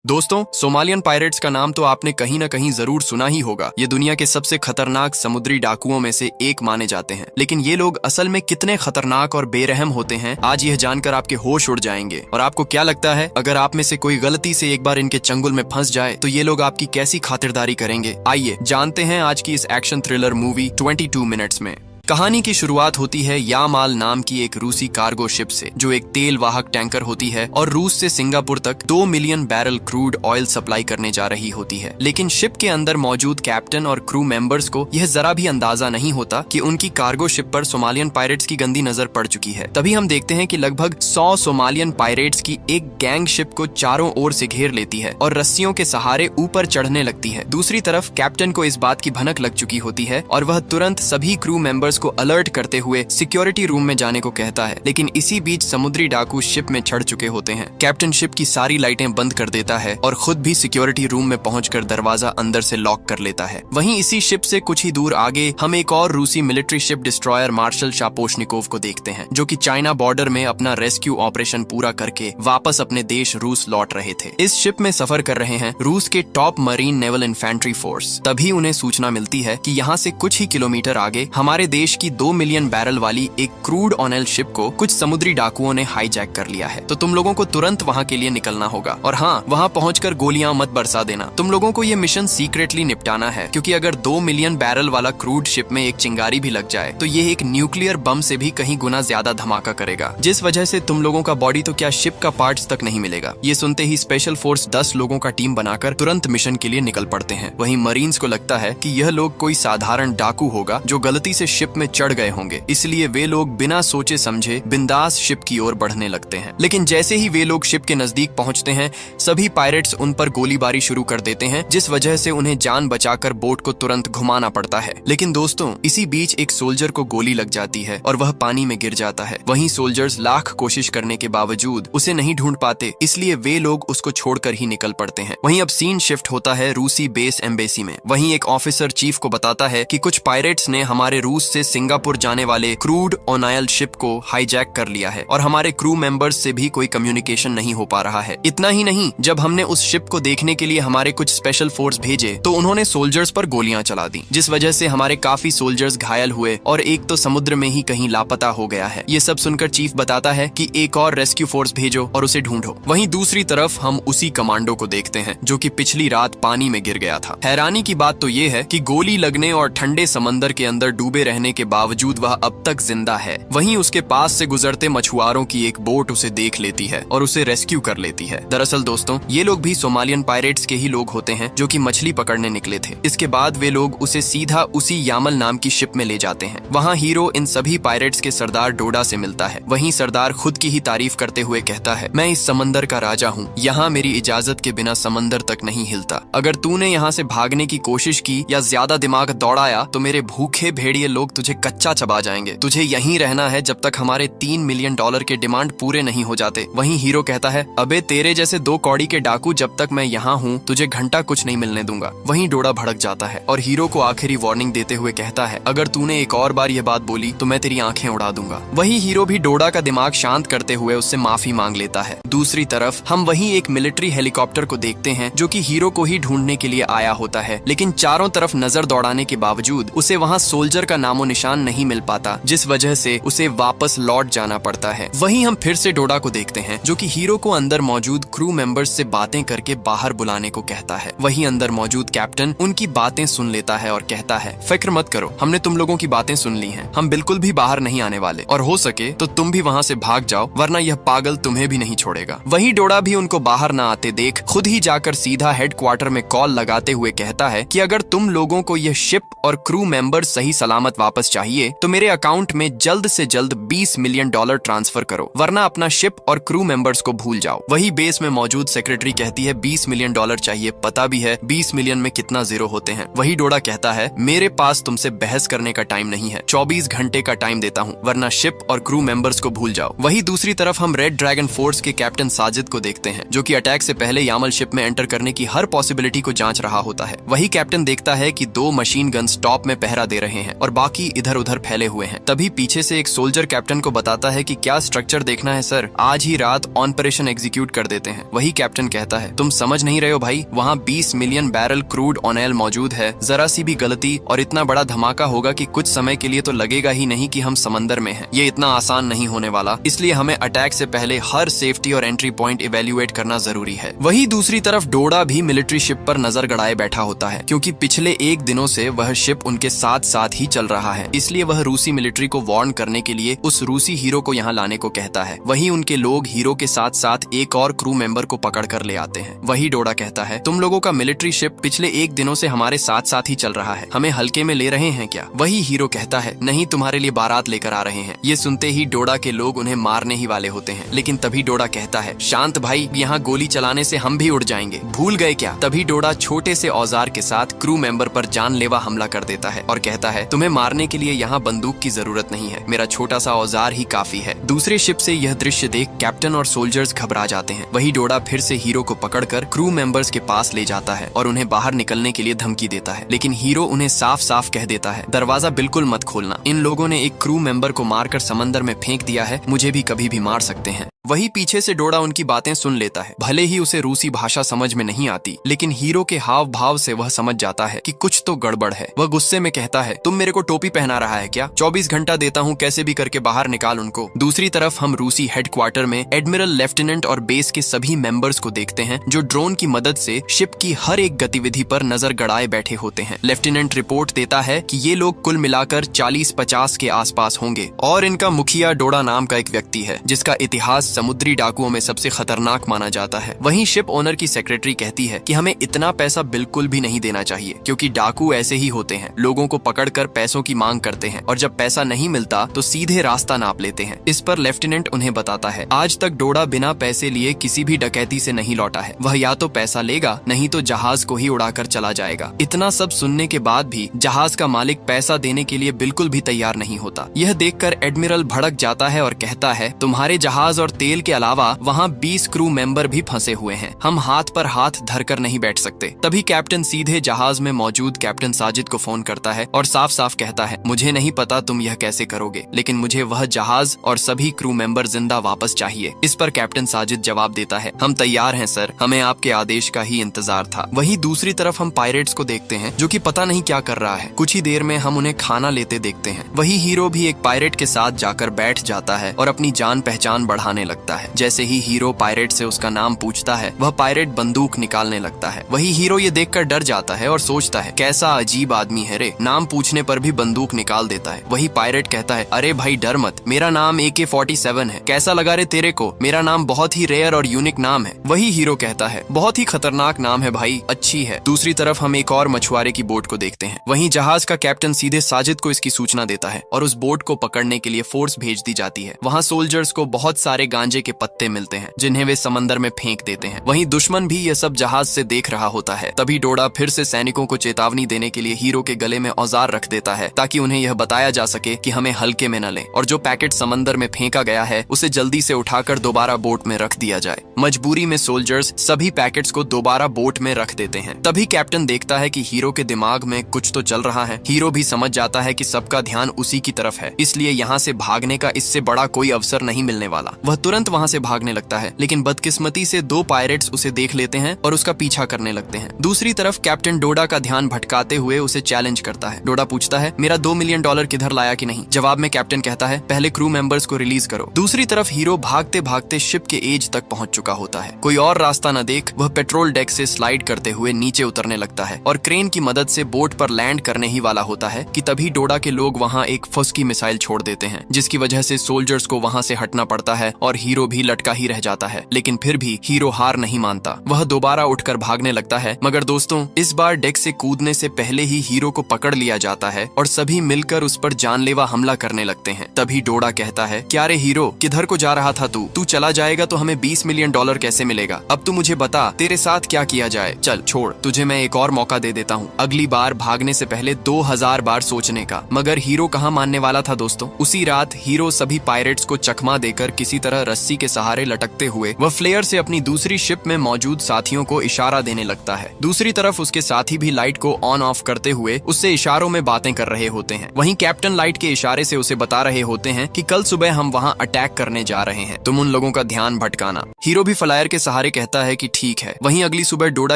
दोस्तों, Somalian pirates का नाम तो आपने कहीं ना कहीं जरूर सुना ही होगा। ये दुनिया के सबसे खतरनाक समुद्री डाकुओं में से एक माने जाते हैं। लेकिन ये लोग असल में कितने खतरनाक और बेरहम होते हैं, आज यह जानकर आपके होश उड़ जाएंगे। और आपको क्या लगता है, अगर आप में से कोई गलती से एक बार इनके चंगुल में फंस जाए तो ये लोग आपकी कैसी खातिरदारी करेंगे? आइए जानते हैं आज की इस एक्शन थ्रिलर मूवी 22 मिनट्स में। कहानी की शुरुआत होती है यामाल नाम की एक रूसी कार्गो शिप से, जो एक तेल वाहक टैंकर होती है और रूस से सिंगापुर तक 2 million barrel crude oil supply करने जा रही होती है। लेकिन शिप के अंदर मौजूद कैप्टन और क्रू मेंबर्स को यह जरा भी अंदाजा नहीं होता कि उनकी कार्गो शिप पर सोमालियन पायरेट्स की गंदी नजर पड़ चुकी है। तभी हम देखते हैं कि लगभग 100 सोमालियन पायरेट्स की एक गैंग शिप को चारों ओर से घेर लेती है और रस्सियों के सहारे ऊपर चढ़ने लगती है। दूसरी तरफ कैप्टन को इस बात की भनक लग चुकी होती है और वह तुरंत सभी क्रू मेंबर्स को अलर्ट करते हुए सिक्योरिटी रूम में जाने को कहता है। लेकिन इसी बीच समुद्री डाकू शिप में चढ़ चुके होते हैं। कैप्टन शिप की सारी लाइटें बंद कर देता है और खुद भी सिक्योरिटी रूम में पहुंचकर दरवाजा अंदर से लॉक कर लेता है। वहीं इसी शिप से कुछ ही दूर आगे हम एक और रूसी military ship destroyer marshal Shaposhnikov को देखते हैं, जो कि चाइना बॉर्डर में अपना रेस्क्यू ऑपरेशन पूरा करके वापस अपने देश रूस लौट रहे थे। इस शिप में सफर कर रहे हैं रूस के top marine naval infantry force. तभी उन्हें सूचना मिलती है कि यहाँ से कुछ ही किलोमीटर आगे हमारे देश की 2 मिलियन बैरल वाली एक क्रूड ऑयल शिप को कुछ समुद्री डाकुओं ने हाईजैक कर लिया है। तो तुम लोगों को तुरंत वहाँ के लिए निकलना होगा। और हाँ, वहाँ पहुंचकर गोलियां मत बरसा देना। तुम लोगों को ये मिशन सीक्रेटली निपटाना है, क्योंकि अगर 2 मिलियन बैरल वाला क्रूड शिप में एक चिंगारी भी लग जाए तो ये एक न्यूक्लियर बम से भी कहीं गुना ज्यादा धमाका करेगा, जिस वजह से तुम लोगों का बॉडी तो क्या शिप का पार्ट्स तक नहीं मिलेगा। ये सुनते ही स्पेशल फोर्स 10 लोगों का टीम बनाकर तुरंत मिशन के लिए निकल पड़ते हैं। वहीं मरीन्स को लगता है कि यह लोग कोई साधारण डाकू होगा जो गलती से शिप में चढ़ गए होंगे, इसलिए वे लोग बिना सोचे समझे बिंदास शिप की ओर बढ़ने लगते हैं। लेकिन जैसे ही वे लोग शिप के नजदीक पहुंचते हैं, सभी पायरेट्स उन पर गोलीबारी शुरू कर देते हैं, जिस वजह से उन्हें जान बचाकर बोट को तुरंत घुमाना पड़ता है। लेकिन दोस्तों, इसी बीच एक सोल्जर को गोली लग जाती है और वह पानी में गिर जाता है। वहीं सोल्जर्स लाख कोशिश करने के बावजूद उसे नहीं ढूंढ पाते, इसलिए वे लोग उसको छोड़कर ही निकल पड़ते हैं। वहीं अब सीन शिफ्ट होता है रूसी बेस एम्बेसी में। वहीं एक ऑफिसर चीफ को बताता है कि कुछ पायरेट्स ने हमारे रूस से सिंगापुर जाने वाले क्रूड ऑयल शिप को हाईजैक कर लिया है और हमारे क्रू मेंबर्स से भी कोई कम्युनिकेशन नहीं हो पा रहा है। इतना ही नहीं, जब हमने उस शिप को देखने के लिए हमारे कुछ स्पेशल फोर्स भेजे तो उन्होंने सोल्जर्स पर गोलियां चला दी, जिस वजह से हमारे काफी सोल्जर्स घायल हुए और एक तो समुद्र में ही कहीं लापता हो गया है। ये सब सुनकर चीफ बताता है कि एक और रेस्क्यू फोर्स भेजो और उसे ढूंढो। वहीं दूसरी तरफ हम उसी कमांडो को देखते हैं जो कि पिछली रात पानी में गिर गया था। हैरानी की बात तो ये है कि गोली लगने और ठंडे समंदर के अंदर डूबे रहने के बावजूद वह अब तक जिंदा है। वहीं उसके पास से गुजरते मछुआरों की एक बोट उसे देख लेती है और उसे रेस्क्यू कर लेती है। दरअसल दोस्तों, ये लोग भी सोमालियन पायरेट्स के ही लोग होते हैं जो कि मछली पकड़ने निकले थे। इसके बाद वे लोग उसे सीधा उसी यामल नाम की शिप में ले जाते हैं। वहाँ हीरो इन सभी पायरेट्स के सरदार डोडा से मिलता है। वहीं सरदार खुद की ही तारीफ करते हुए कहता है, मैं इस समंदर का राजा हूँ, यहाँ मेरी इजाजत के बिना समंदर तक नहीं हिलता। अगर तूने यहाँ से भागने की कोशिश की या ज्यादा दिमाग दौड़ाया तो मेरे भूखे भेड़िए लोग तुझे कच्चा चबा जाएंगे। तुझे यहीं रहना है जब तक हमारे 3 मिलियन डॉलर के डिमांड पूरे नहीं हो जाते। वहीं हीरो कहता है, अबे तेरे जैसे 2 कौड़ी के डाकू जब तक मैं यहाँ हूँ तुझे घंटा कुछ नहीं मिलने दूंगा। वहीं डोडा भड़क जाता है और हीरो को आखिरी वार्निंग देते हुए कहता है, अगर तूने एक और बार यह बात बोली तो मैं तेरी आंखें उड़ा दूंगा। वहीं हीरो भी डोडा का दिमाग शांत करते हुए उससे माफी मांग लेता है। दूसरी तरफ हम वहीं एक मिलिट्री हेलीकॉप्टर को देखते हैं जो कि हीरो को ही ढूंढने के लिए आया होता है। लेकिन चारों तरफ नजर दौड़ाने के बावजूद उसे वहाँ सोल्जर का नामो निशान नहीं मिल पाता, जिस वजह से उसे वापस लौट जाना पड़ता है। वहीं हम फिर से डोडा को देखते हैं जो कि हीरो को अंदर मौजूद क्रू मेंबर्स से बातें करके बाहर बुलाने को कहता है। वहीं अंदर मौजूद कैप्टन उनकी बातें सुन लेता है और कहता है, फिक्र मत करो, हमने तुम लोगों की बातें सुन ली हैं। हम बिल्कुल भी बाहर नहीं आने वाले और हो सके तो तुम भी वहाँ से भाग जाओ, वरना यह पागल तुम्हें भी नहीं छोड़ेगा। वहीं डोडा भी उनको बाहर न आते देख खुद ही जाकर सीधा हेडक्वार्टर में कॉल लगाते हुए कहता है कि अगर तुम लोगों को यह शिप और क्रू मेंबर सही सलामत वापस चाहिए तो मेरे अकाउंट में जल्द से जल्द 20 मिलियन डॉलर ट्रांसफर करो, वरना अपना शिप और क्रू मेंबर्स को भूल जाओ। वही बेस में मौजूद सेक्रेटरी कहती है, 20 मिलियन डॉलर चाहिए, पता भी है 20 मिलियन में कितना जीरो होते हैं। वही डोडा कहता है, मेरे पास तुमसे बहस करने का टाइम नहीं है, 24 घंटे का टाइम देता हूँ, वरना शिप और क्रू मेंबर्स को भूल जाओ। वही दूसरी तरफ हम रेड ड्रैगन फोर्स के कैप्टन साजिद को देखते हैं जो कि अटैक से पहले यामल शिप में एंटर करने की हर पॉसिबिलिटी को जांच रहा होता है। वही कैप्टन देखता है कि 2 मशीन गन्स टॉप में पहरा दे रहे हैं और बाकी सभी इधर उधर फैले हुए हैं। तभी पीछे से एक सोल्जर कैप्टन को बताता है कि क्या स्ट्रक्चर देखना है सर, आज ही रात ऑपरेशन एग्जीक्यूट कर देते हैं। वही कैप्टन कहता है, तुम समझ नहीं रहे हो भाई, वहाँ 20 मिलियन बैरल क्रूड ऑयल मौजूद है। जरा सी भी गलती और इतना बड़ा धमाका होगा कि कुछ समय के लिए तो लगेगा ही नहीं कि हम समंदर में हैं। ये इतना आसान नहीं होने वाला, इसलिए हमें अटैक से पहले हर सेफ्टी और एंट्री पॉइंट इवेल्युएट करना जरूरी है। वही दूसरी तरफ डोडा भी मिलिट्री शिप पर नजर गड़ाए बैठा होता है, क्योंकि पिछले एक दिनों से वह शिप उनके साथ साथ ही चल रहा है। इसलिए वह रूसी मिलिट्री को वार्न करने के लिए उस रूसी हीरो को यहाँ लाने को कहता है। वही उनके लोग हीरो के साथ साथ एक और क्रू मेंबर को पकड़ कर ले आते हैं। वही डोडा कहता है, तुम लोगों का मिलिट्री शिप पिछले एक दिनों से हमारे साथ साथ ही चल रहा है, हमें हल्के में ले रहे हैं क्या? वही हीरो कहता है, नहीं, तुम्हारे लिए बारात लेकर आ रहे हैं। ये सुनते ही डोडा के लोग उन्हें मारने ही वाले होते हैं, लेकिन तभी डोडा कहता है, शांत भाई, यहाँ गोली चलाने से हम भी उड़ जाएंगे, भूल गए क्या? तभी डोडा छोटे से औजार के साथ क्रू मेंबर पर जानलेवा हमला कर देता है और कहता है, तुम्हें मारने के लिए यहाँ बंदूक की जरूरत नहीं है, मेरा छोटा सा औजार ही काफी है। दूसरे शिप से यह दृश्य देख कैप्टन और सोल्जर्स घबरा जाते हैं। वही डोडा फिर से हीरो को पकड़कर क्रू मेंबर्स के पास ले जाता है और उन्हें बाहर निकलने के लिए धमकी देता है, लेकिन हीरो उन्हें साफ साफ कह देता है, दरवाजा बिल्कुल मत खोलना, इन लोगों ने एक क्रू मेंबर को मारकर समंदर में फेंक दिया है, मुझे भी कभी भी मार सकते हैं। वही पीछे से डोडा उनकी बातें सुन लेता है। भले ही उसे रूसी भाषा समझ में नहीं आती, लेकिन हीरो के हाव भाव से वह समझ जाता है कि कुछ तो गड़बड़ है। वह गुस्से में कहता है, तुम मेरे को टोपी पहना रहा है क्या? 24 घंटा देता हूँ, कैसे भी करके बाहर निकाल उनको। दूसरी तरफ हम रूसी हेडक्वार्टर में एडमिरल, लेफ्टिनेंट और बेस के सभी मेंबर्स को देखते हैं, जो ड्रोन की मदद से शिप की हर एक गतिविधि पर नजर गड़ाए बैठे होते हैं। लेफ्टिनेंट रिपोर्ट देता है कि ये लोग कुल मिलाकर 40-50 के आसपास होंगे और इनका मुखिया डोडा नाम का एक व्यक्ति है, जिसका इतिहास समुद्री डाकुओं में सबसे खतरनाक माना जाता है। वहीं शिप ओनर की सेक्रेटरी कहती है कि हमें इतना पैसा बिल्कुल भी नहीं देना चाहिए, क्योंकि डाकू ऐसे ही होते हैं, लोगों को पकड़कर पैसों की मांग करते हैं और जब पैसा नहीं मिलता तो सीधे रास्ता नाप लेते हैं। इस पर लेफ्टिनेंट उन्हें बताता है, आज तक डोडा बिना पैसे लिए किसी भी डकैती से नहीं लौटा है, वह या तो पैसा लेगा, नहीं तो जहाज को ही उड़ाकर चला जाएगा। इतना सब सुनने के बाद भी जहाज का मालिक पैसा देने के लिए बिल्कुल भी तैयार नहीं होता। यह देखकर एडमिरल भड़क जाता है और कहता है, तुम्हारे जहाज और तेल के अलावा वहाँ 20 क्रू मेंबर भी फंसे हुए हैं, हम हाथ पर हाथ धरकर नहीं बैठ सकते। तभी कैप्टन सीधे जहाज में मौजूद कैप्टन साजिद को फोन करता है और साफ साफ कहता है, मुझे नहीं पता तुम यह कैसे करोगे, लेकिन मुझे वह जहाज और सभी क्रू मेंबर जिंदा वापस चाहिए। इस पर कैप्टन साजिद जवाब देता है, हम तैयार हैं सर, हमें आपके आदेश का ही इंतजार था। वहीं दूसरी तरफ हम पायरेट्स को देखते हैं, जो कि पता नहीं क्या कर रहा है। कुछ ही देर में हम उन्हें खाना लेते देखते हैं। वही हीरो भी एक पायरेट के साथ जाकर बैठ जाता है और अपनी जान पहचान बढ़ाने लगता है। जैसे ही हीरो पायरेट से उसका नाम पूछता है, वह पायरेट बंदूक निकालने लगता है। वही हीरो ये देखकर डर जाता है और सोचता है, कैसा अजीब आदमी है रे, नाम पूछने पर भी बंदूक निकाल देता है। वही पायरेट कहता है, अरे भाई डर मत, मेरा नाम AK-47 है, कैसा लगा रे तेरे को, मेरा नाम बहुत ही रेयर और यूनिक नाम है। वही हीरो कहता है, बहुत ही खतरनाक नाम है भाई, अच्छी है। दूसरी तरफ हम एक और मछुआरे की बोट को देखते हैं। वहीं जहाज का कैप्टन सीधे साजिद को इसकी सूचना देता है और उस बोट को पकड़ने के लिए फोर्स भेज दी जाती है। वहाँ सोल्जर्स को बहुत सारे गांजे के पत्ते मिलते हैं, जिन्हें वे समंदर में फेंक देते हैं। वहीं दुश्मन भी यह सब जहाज से देख रहा होता है। तभी डोडा फिर से सैनिकों को चेतावनी देने के लिए हीरो के गले में औजार रख देता है, ताकि उन्हें यह बताया जा सके कि हमें हल्के में न लें और जो पैकेट समंदर में फेंका गया है उसे जल्दी से उठाकर दोबारा बोट में रख दिया जाए। मजबूरी में सोल्जर्स सभी पैकेट्स को दोबारा बोट में रख देते हैं। तभी कैप्टन देखता है कि हीरो के दिमाग में कुछ तो चल रहा है। हीरो भी समझ जाता है कि सबका ध्यान उसी की तरफ है, इसलिए यहाँ से भागने का इससे बड़ा कोई अवसर नहीं मिलने वाला। वह तुरंत वहाँ से भागने लगता है, लेकिन बदकिस्मती से 2 पायरेट्स उसे देख लेते हैं और उसका पीछा करने लगते हैं। दूसरी तरफ कैप्टन डोडा का ध्यान भटकाते हुए उसे चैलेंज करता है। डोडा पूछता है, मेरा $2 मिलियन किधर लाया कि नहीं? जवाब में कैप्टन कहता है, पहले क्रू मेंबर्स को रिलीज करो। दूसरी तरफ हीरो भागते भागते शिप के एज तक पहुंच चुका होता है। कोई और रास्ता न देख वह पेट्रोल डेक से स्लाइड करते हुए नीचे उतरने लगता है और क्रेन की मदद से बोट पर लैंड करने ही वाला होता है कि तभी डोडा के लोग वहाँ एक फुसकी मिसाइल छोड़ देते हैं, जिसकी वजह से सोल्जर्स को वहाँ से हटना पड़ता है और हीरो भी लटका ही रह जाता है। लेकिन फिर भी हीरो हार नहीं मानता, वह दोबारा उठकर भागने लगता है। मगर दोस्तों, इस बार डेक से कूदने से पहले ही हीरो को पकड़ लिया जाता है और सभी मिलकर उस पर जानलेवा हमला करने लगते हैं। तभी डोडा कहता है, क्या रे हीरो, किधर को जा रहा था तू चला जाएगा तो हमें $20 मिलियन कैसे मिलेगा? अब तू मुझे बता, तेरे साथ क्या किया जाए? चल छोड़, तुझे मैं एक और मौका दे देता हूँ, अगली बार भागने से पहले 2000 बार सोचने का। मगर हीरो कहाँ मानने वाला था दोस्तों। उसी रात हीरो सभी पायरेट्स को चकमा देकर किसी तरह रस्सी के सहारे लटकते हुए वह फ्लेयर से अपनी दूसरी शिप में मौजूद साथियों को इशारा देने लगता है। दूसरी तरफ उसके साथी भी लाइट को ऑन ऑफ करते हुए उससे इशारों में बातें कर रहे होते हैं। वहीं कैप्टन लाइट के इशारे से उसे बता रहे होते हैं कि कल सुबह हम वहां अटैक करने जा रहे हैं, तुम उन लोगों का ध्यान भटकाना। हीरो भी फ्लायर के सहारे कहता है कि ठीक है। वहीं अगली सुबह डोडा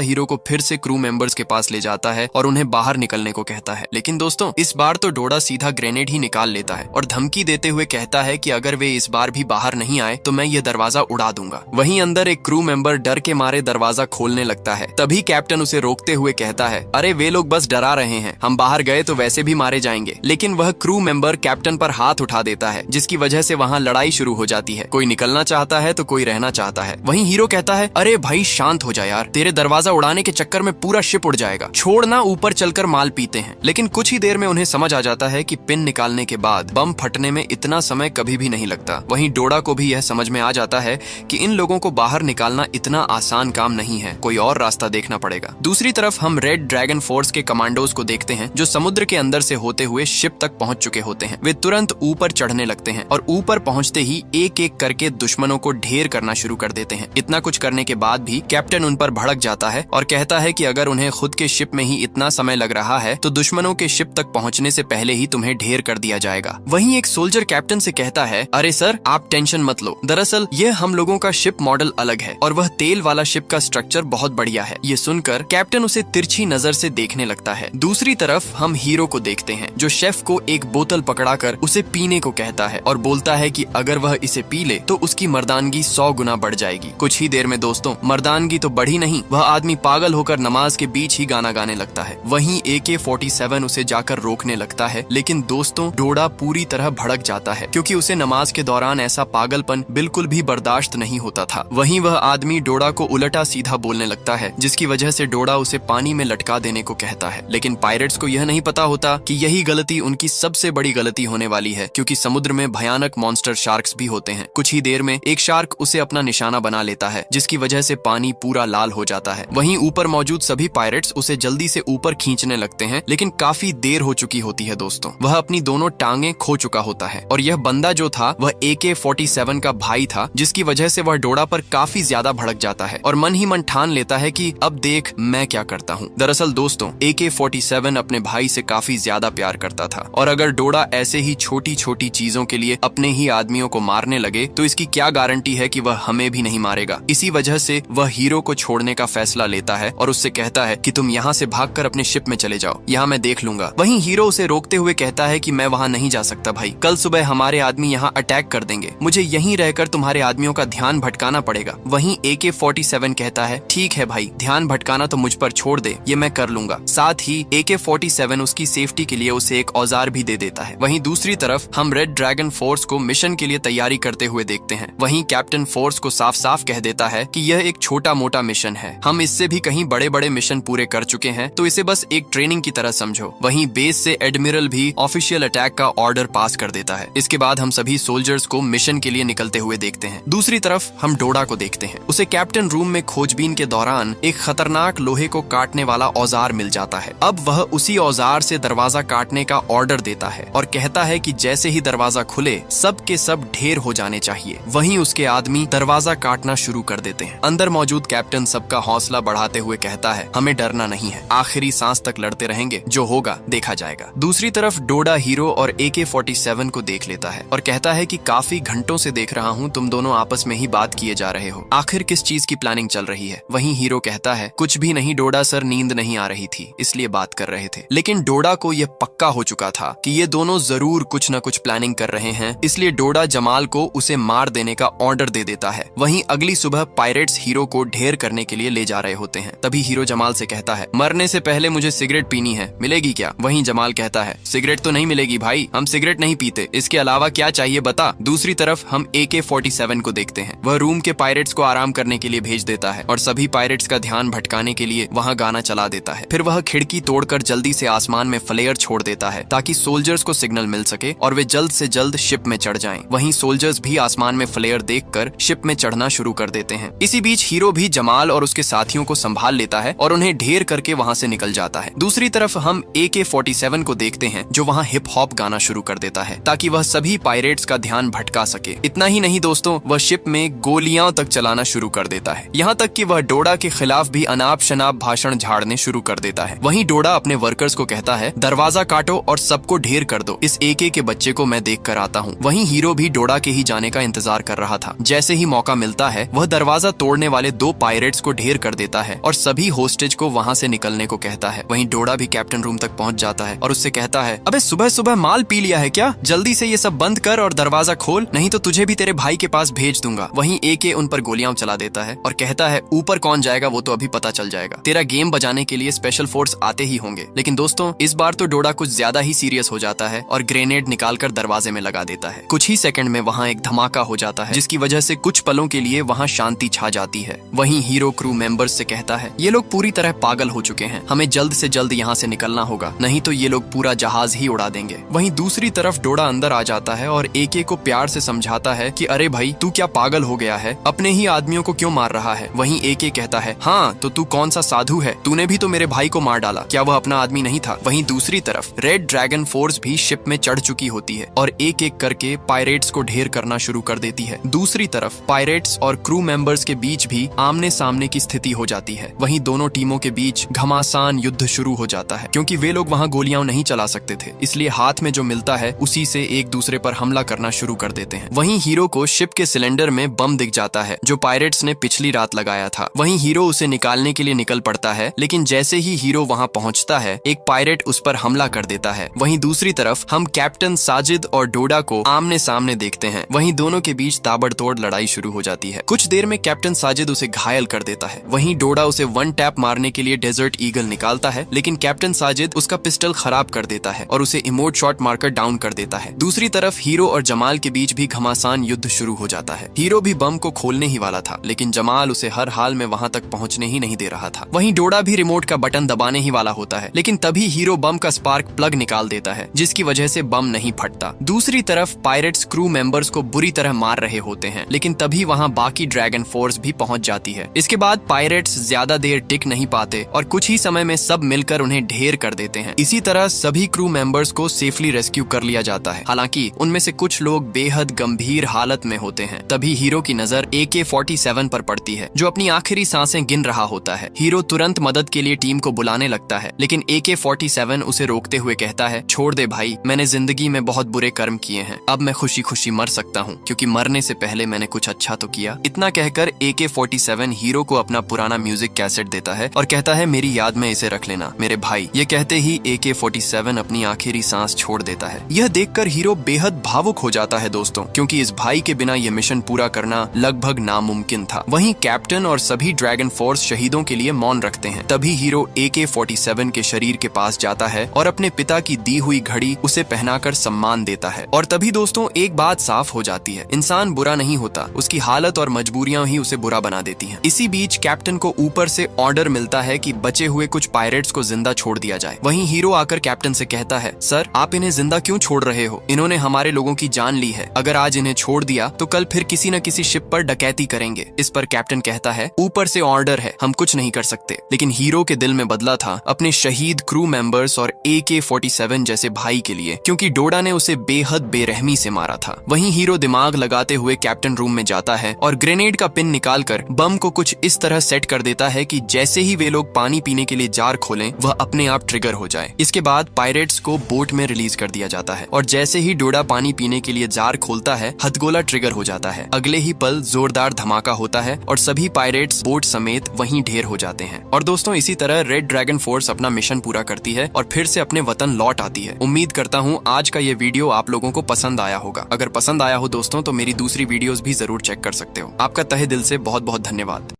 हीरो को फिर से क्रू मेंबर्स के पास ले जाता है और उन्हें बाहर निकलने को कहता है। लेकिन दोस्तों, इस बार तो डोडा सीधा ग्रेनेड ही निकाल लेता है और धमकी देते हुए कहता है कि अगर वे इस बार भी बाहर नहीं आए तो मैं ये दरवाजा उड़ा दूंगा। वहीं अंदर एक क्रू मेंबर डर के मारे दरवाजा खोलने लगता है। तभी कैप्टन उसे रोकते हुए कहता है, अरे वे लोग बस डरा रहे हैं, हम बाहर गए तो वैसे भी मारे जाएंगे। लेकिन वह क्रू मेंबर कैप्टन पर हाथ उठा देता है, जिसकी वजह से वहाँ लड़ाई शुरू हो जाती है। कोई निकलना चाहता है तो कोई रहना चाहता है। वहीं हीरो कहता है, अरे भाई शांत हो जा यार, तेरे दरवाजा उड़ाने के चक्कर में पूरा शिप उड़ जाएगा, छोड़ना, ऊपर चलकर माल पीते हैं। लेकिन कुछ ही देर में उन्हें समझ आ जाता है कि पिन निकालने के बाद बम फटने में इतना समय कभी भी नहीं लगता। वहीं डोडा को भी यह समझ में आ जाता है कि इन लोगों को बाहर निकालना इतना आसान काम नहीं है, कोई और रास्ता देखना पड़ेगा। दूसरी तरफ हम रेड ड्रैगन फोर्स के कमांडोज को देखते हैं, जो समुद्र के अंदर से होते हुए शिप तक पहुंच चुके होते हैं। वे तुरंत ऊपर चढ़ने लगते हैं और ऊपर पहुंचते ही एक एक करके दुश्मनों को ढेर करना शुरू कर देते हैं। इतना कुछ करने के बाद भी कैप्टन उन पर भड़क जाता है और कहता है कि अगर उन्हें खुद के शिप में ही इतना समय लग रहा है तो दुश्मनों के शिप तक पहुंचने से पहले ही तुम्हें ढेर कर दिया जाएगा। वहीं एक सोल्जर कैप्टन से कहता है, अरे सर आप टेंशन मत लो, दरअसल यह हम लोगों का शिप मॉडल अलग है और वह तेल वाला शिप का स्ट्रक्चर बहुत बढ़िया है। ये सुनकर कैप्टन उसे तिरछी नजर से देखने लगता है। दूसरी तरफ हम हीरो को देखते हैं, जो शेफ को एक बोतल पकड़ाकर उसे पीने को कहता है और बोलता है कि अगर वह इसे पी ले तो उसकी मर्दानगी 100 गुना बढ़ जाएगी। कुछ ही देर में दोस्तों, मर्दानगी तो बढ़ी नहीं, वह आदमी पागल होकर नमाज के बीच ही गाना गाने लगता है। वहीं AK-47 उसे जाकर रोकने लगता है, लेकिन दोस्तों डोडा पूरी तरह भड़क जाता है, क्योंकि उसे नमाज के दौरान ऐसा पागलपन बिल्कुल भी बर्दाश्त नहीं होता था। वहीं वह आदमी डोडा को उल्टा सीधा बोलने लगता है, जिसकी वजह से डोडा उसे पानी में लटका देने को कहता है। लेकिन पायरेट्स को यह नहीं पता होता कि यही गलती उनकी सबसे बड़ी गलती होने वाली है, क्योंकि समुद्र में भयानक मॉन्स्टर शार्क्स भी होते हैं। कुछ ही देर में एक शार्क उसे अपना निशाना बना लेता है, जिसकी वजह से पानी पूरा लाल हो जाता है। वहीं ऊपर मौजूद सभी पायरेट्स उसे जल्दी से ऊपर खींचने लगते हैं, लेकिन काफी देर हो चुकी होती है दोस्तों। वह अपनी दोनों टांगे खो चुका होता है और यह बंदा जो था वह AK-47 का भाई था, जिसकी वजह से वह डोडा पर काफी ज्यादा भड़क जाता है और मन ही मन ठान लेता है कि अब देख मैं क्या करता हूँ। दरअसल दोस्तों, AK-47 अपने भाई से काफी ज्यादा प्यार करता था और अगर डोडा ऐसे ही छोटी छोटी चीजों के लिए अपने ही आदमियों को मारने लगे तो इसकी क्या गारंटी है कि वह हमें भी नहीं मारेगा। इसी वजह से वह हीरो को छोड़ने का फैसला लेता है और उससे कहता है कि तुम यहाँ से भागकर अपने शिप में चले जाओ, यहाँ मैं देख लूंगा। वहीं हीरो उसे रोकते हुए कहता है कि मैं वहाँ नहीं जा सकता भाई, कल सुबह हमारे आदमी यहाँ अटैक कर देंगे, मुझे यहीं रहकर तुम्हारे आदमियों का ध्यान भटकाना पड़ेगा। वहीं AK-47 कहता है, ठीक है भाई, ध्यान भटकाना तो मुझ पर छोड़ दे, ये मैं कर लूंगा। साथ ही AK-47 उसकी सेफ्टी के लिए उसे एक औजार भी दे देता है। वहीं दूसरी तरफ हम रेड ड्रैगन फोर्स को मिशन के लिए तैयारी करते हुए देखते हैं। वहीं कैप्टन फोर्स को साफ साफ कह देता है कि यह एक छोटा मोटा मिशन है, हम इससे भी कहीं बड़े बड़े मिशन पूरे कर चुके हैं, तो इसे बस एक ट्रेनिंग की तरह समझो। वहीं बेस से एडमिरल भी ऑफिशियल अटैक का ऑर्डर पास कर देता है। इसके बाद हम सभी सोल्जर्स को मिशन के लिए निकलते हुए देखते हैं। दूसरी तरफ हम डोडा को देखते हैं, उसे कैप्टन रूम में खोजबीन के दौरान एक खतरनाक लोहे को काटने वाला औजार मिल जाता है। अब वह उसी औजार से दरवाजा काटने का ऑर्डर देता है और कहता है कि जैसे ही दरवाजा खुले सब के सब ढेर हो जाने चाहिए। वहीं उसके आदमी दरवाजा काटना शुरू कर देते हैं। अंदर मौजूद कैप्टन सबका हौसला बढ़ाते हुए कहता है, हमें डरना नहीं है, आखिरी सांस तक लड़ते रहेंगे, जो होगा देखा जाएगा। दूसरी तरफ डोडा हीरो और AK-47 को देख लेता है और कहता है कि काफी घंटों से देख रहा हूँ तुम दोनों आपस में ही बात किए जा रहे हो, आखिर किस चीज की प्लानिंग चल रही है। वहीं हीरो कहता है, कुछ भी नहीं डोडा सर, नींद नहीं आ रही थी इसलिए बात कर रहे थे। लेकिन डोडा को यह पक्का हो चुका था कि ये दोनों जरूर कुछ न कुछ प्लानिंग कर रहे हैं, इसलिए डोडा जमाल को उसे मार देने का ऑर्डर दे देता है। वहीं अगली सुबह पायरेट्स हीरो को ढेर करने के लिए ले जा रहे होते हैं। तभी हीरो जमाल से कहता है, मरने से पहले मुझे सिगरेट पीनी है, मिलेगी क्या? वहीं जमाल कहता है, सिगरेट तो नहीं मिलेगी भाई, हम सिगरेट नहीं पीते, इसके अलावा क्या चाहिए बता। दूसरी तरफ हम AK-47 को देखते हैं, वह रूम के पायरेट्स को आराम करने के लिए भेज देता है और सभी पायरेट्स का ध्यान भटकाने के लिए वहाँ गाना चला देता है। फिर वह खिड़की तोड़कर जल्दी से आसमान में फ्लेयर छोड़ देता है ताकि सोल्जर्स को सिग्नल मिल सके और वे जल्द से जल्द शिप में चढ़ जाएं। वहीं सोल्जर्स भी आसमान में फ्लेयर देखकर शिप में चढ़ना शुरू कर देते हैं। इसी बीच हीरो भी जमाल और उसके साथियों को संभाल लेता है और उन्हें ढेर करके वहाँ से निकल जाता है। दूसरी तरफ हम AK-47 को देखते हैं, जो वहाँ हिप हॉप गाना शुरू कर देता है ताकि वह सभी पायरेट्स का ध्यान भटका सके। इतना ही नहीं दोस्तों, वह शिप में गोलियां तक चलाना शुरू कर देता है, यहाँ तक कि वह डोडा के खिलाफ भी अनाप शनाप भाषण झाड़ने शुरू कर देता है। वहीं डोडा अपने वर्कर्स को कहता है, दरवाजा दरवाजा काटो और सबको ढेर कर दो। इस एके के बच्चे को मैं देख कर आता हूँ। वहीं हीरो भी डोडा के ही जाने का इंतजार कर रहा था। जैसे ही मौका मिलता है वह दरवाजा तोड़ने वाले 2 पायरेट्स को ढेर कर देता है और सभी होस्टेज को वहाँ से निकलने को कहता है। वहीं डोडा भी कैप्टन रूम तक पहुँच जाता है और उससे कहता है, अबे सुबह सुबह माल पी लिया है क्या? जल्दी से ये सब बंद कर और दरवाजा खोल, नहीं तो तुझे भी तेरे भाई के पास भेज दूंगा। वहीं एके उन पर गोलियां चला देता है और कहता है, ऊपर कौन जाएगा वो तो अभी पता चल जाएगा। तेरा गेम बजाने के लिए स्पेशल फोर्स आते ही होंगे। लेकिन दोस्तों इस बार तो डोडा कुछ ज्यादा ही सीरियस हो जाता है और ग्रेनेड निकालकर दरवाजे में लगा देता है। कुछ ही सेकंड में वहाँ एक धमाका हो जाता है जिसकी वजह से कुछ पलों के लिए वहाँ शांति छा जाती है। वहीं हीरो क्रू मेंबर्स से कहता है, ये लोग पूरी तरह पागल हो चुके हैं, हमें जल्द से जल्द यहाँ से निकलना होगा, नहीं तो ये लोग पूरा जहाज ही उड़ा देंगे। वहीं दूसरी तरफ डोडा अंदर आ जाता है और एके को प्यार से समझाता है कि अरे भाई तू क्या पागल हो गया है, अपने ही आदमियों को क्यों मार रहा है। वहीं एके कहता है, हाँ तो तू कौन सा साधु है, तूने भी तो मेरे भाई को मार डाला, क्या वह अपना आदमी नहीं था। वहीं दूसरी तरफ रेड ड्रैगन फोर्स भी शिप में चढ़ चुकी होती है और एक एक करके पायरेट्स को ढेर करना शुरू कर देती है। दूसरी तरफ पायरेट्स और क्रू मेंबर्स के बीच भी आमने सामने की स्थिति हो जाती है। वहीं दोनों टीमों के बीच घमासान युद्ध शुरू हो जाता है क्योंकि वे लोग वहाँ गोलियां नहीं चला सकते थे, इसलिए हाथ में जो मिलता है उसी से एक दूसरे पर हमला करना शुरू कर देते हैं। वहीं हीरो को शिप के सिलेंडर में बम दिख जाता है जो पायरेट्स ने पिछली रात लगाया था। वहीं हीरो उसे निकालने के लिए निकल पड़ता है, लेकिन जैसे ही हीरो वहाँ पहुँचता है एक पायरेट उस पर हमला कर देता है। वहीं दूसरी तरफ हम कैप्टन साजिद और डोडा को आमने सामने देखते हैं। वहीं दोनों के बीच ताबड़तोड़ लड़ाई शुरू हो जाती है। कुछ देर में कैप्टन साजिद उसे घायल कर देता है। वहीं डोडा उसे 1 टैप मारने के लिए डेजर्ट ईगल निकालता है, लेकिन कैप्टन साजिद उसका पिस्टल खराब कर देता है और उसे इमोट शॉट मारकर डाउन कर देता है। दूसरी तरफ हीरो और जमाल के बीच भी घमासान युद्ध शुरू हो जाता है। हीरो भी बम को खोलने ही वाला था, लेकिन जमाल उसे हर हाल में वहां तक पहुंचने ही नहीं दे रहा था। वहीं डोडा भी रिमोट का बटन दबाने ही वाला होता है, लेकिन तभी हीरो बम का स्पार्क प्लग निकाल देता है जिसकी वजह से बम नहीं फटता। दूसरी तरफ पायरेट्स क्रू मेंबर्स को बुरी तरह मार रहे होते हैं, लेकिन तभी वहां बाकी ड्रैगन फोर्स भी पहुंच जाती है। इसके बाद पायरेट्स ज्यादा देर टिक नहीं पाते और कुछ ही समय में सब मिलकर उन्हें ढेर कर देते हैं। इसी तरह सभी क्रू मेंबर्स को सेफली रेस्क्यू कर लिया जाता है। हालांकि उनमें से कुछ लोग बेहद गंभीर हालत में होते हैं। तभी हीरो की नजर AK-47 पर पड़ती है जो अपनी आखिरी सांसें गिन रहा होता है। हीरो तुरंत मदद के लिए टीम को बुलाने लगता है, लेकिन AK-47 उसे रोकते हुए कहता है, छोड़ दे भाई, मैंने जिंदगी में बहुत बुरे कर्म किए हैं, अब मैं खुशी खुशी मर सकता हूँ क्योंकि मरने से पहले मैंने कुछ अच्छा तो किया। इतना कहकर AK-47 हीरो को अपना पुराना म्यूजिक कैसेट देता है और कहता है, मेरी याद में इसे रख लेना मेरे भाई। ये कहते ही AK-47 अपनी आखिरी सांस छोड़ देता है। यह देखकर हीरो बेहद भावुक हो जाता है दोस्तों, क्योंकि इस भाई के बिना यह मिशन पूरा करना लगभग नामुमकिन था। वहीं कैप्टन और सभी ड्रैगन फोर्स शहीदों के लिए मौन रखते हैं। तभी हीरो AK-47 के शरीर के पास जाता है और अपने पिता की दी हुई घड़ी उसे पहनाकर सम्मान देता है। और तभी दोस्तों एक बात साफ हो जाती है, इंसान बुरा नहीं होता, उसकी हालत और मजबूरियां ही उसे बुरा बना देती हैं। इसी बीच कैप्टन को ऊपर से ऑर्डर मिलता है कि बचे हुए कुछ पायरेट्स को जिंदा छोड़ दिया जाए। वहीं हीरो आकर कैप्टन से कहता है, सर आप इन्हें जिंदा क्यों छोड़ रहे हो? इन्होंने हमारे लोगों की जान ली है, अगर आज इन्हें छोड़ दिया तो कल फिर किसी न किसी शिप पर डकैती करेंगे। इस पर कैप्टन कहता है, ऊपर से ऑर्डर है, हम कुछ नहीं कर सकते। लेकिन हीरो के दिल में बदला था अपने शहीद क्रू मेंबर्स और AK-47 जैसे भाई के लिए, क्योंकि डोडा ने उसे बेहद बेरहमी से मारा था। वहीं हीरो दिमाग लगाते हुए कैप्टन रूम में जाता है और ग्रेनेड का पिन निकालकर बम को कुछ इस तरह सेट कर देता है कि जैसे ही वे लोग पानी पीने के लिए जार खोलें वह अपने आप ट्रिगर हो जाए। इसके बाद पायरेट्स को बोट में रिलीज कर दिया जाता है और जैसे ही डोडा पानी पीने के लिए जार खोलता है हथगोला ट्रिगर हो जाता है। अगले ही पल जोरदार धमाका होता है और सभी पायरेट्स बोट समेत वहीं ढेर हो जाते हैं। और दोस्तों इसी तरह रेड ड्रैगन फोर्स अपना मिशन पूरा करती है और फिर से अपने वतन लौट आती है। उम्मीद करता हूँ आज का ये वीडियो आप लोगों को पसंद आया होगा। अगर पसंद आया हो दोस्तों तो मेरी दूसरी वीडियोस भी जरूर चेक कर सकते हो। आपका तहे दिल से बहुत बहुत धन्यवाद।